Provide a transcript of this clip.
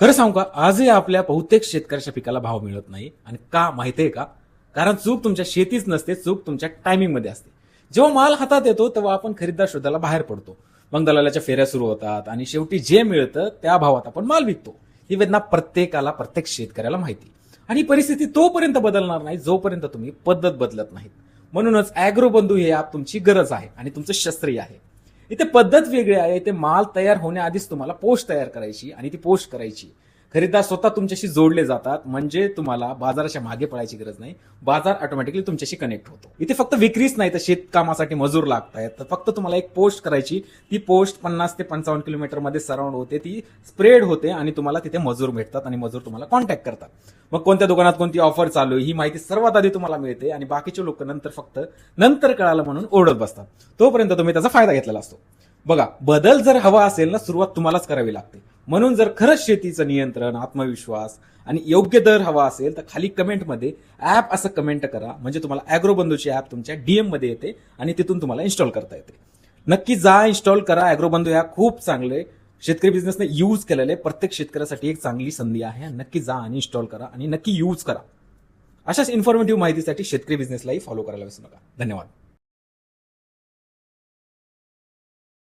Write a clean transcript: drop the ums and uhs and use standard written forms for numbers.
खरं सांगू का, आजही आपल्या बहुतेक शेतकऱ्याच्या पिकाला भाव मिळत नाही. आणि का माहितीये का? कारण चूक तुमच्या शेतीच नसते, चूक तुमच्या टायमिंग मध्ये असते. जेव्हा माल हातात येतो तेव्हा आपण खरीददार शोधायला बाहेर पडतो. मग दलालाच्या फेऱ्या सुरू होतात आणि शेवटी जे मिळतं त्या भावात आपण माल विकतो. ही वेदना प्रत्येकाला, प्रत्येक शेतकऱ्याला माहिती. आणि ही परिस्थिती तोपर्यंत बदलणार नाही जोपर्यंत तुम्ही पद्धत बदलत नाहीत. म्हणूनच अॅग्रो बंधू हे ॲप तुमची गरज आहे आणि तुमचं शस्त्रही आहे. इथे पद्धत वेगळी आहे. इथे माल तयार होण्याआधीच तुम्हाला पोस्ट तयार करायची आणि ती पोस्ट करायची. खरीददार स्वतः तुमच्याशी जोडले जातात, म्हणजे तुम्हाला बाजाराच्या मागे पळायची गरज नाही. बाजार ऑटोमॅटिकली तुमच्याशी कनेक्ट होतो. इथे फक्त विक्रीच नाही तर शेतकामासाठी मजूर लागतायत. तर फक्त तुम्हाला एक पोस्ट करायची. ती पोस्ट 50 ते 55 किलोमीटर मध्ये सराउंड होते, ती स्प्रेड होते आणि तुम्हाला तिथे मजूर भेटतात आणि मजूर तुम्हाला कॉन्टॅक्ट करतात. मग कोणत्या दुकानात कोणती ऑफर चालू आहे ही माहिती सर्वात आधी तुम्हाला मिळते आणि बाकीचे लोक नंतर फक्त नंतर कळालं म्हणून ओरडत बसतात. तोपर्यंत तुम्ही त्याचा फायदा घेतलेला असतो. बघा, बदल जर हवा असेल ना, सुरुवात तुम्हालाच करावी लागते. म्हणून जर खरंच शेतीचं नियंत्रण, आत्मविश्वास आणि योग्य दर हवा असेल तर खाली कमेंटमध्ये ॲप असं कमेंट करा, म्हणजे तुम्हाला अॅग्रो बंधूची ॲप तुमच्या डीएम मध्ये येते आणि तिथून तुम्हाला इन्स्टॉल करता येते. नक्की जा, इन्स्टॉल करा. अॅग्रो बंधू ॲप खूप चांगले शेतकरी बिझनेसने यूज केलेले, प्रत्येक शेतकऱ्यासाठी एक चांगली संधी आहे. नक्की जा आणि इन्स्टॉल करा आणि नक्की यूज करा. अशाच इन्फॉर्मेटिव्ह माहितीसाठी शेतकरी बिझनेसलाही फॉलो करायला विसरू नका. धन्यवाद.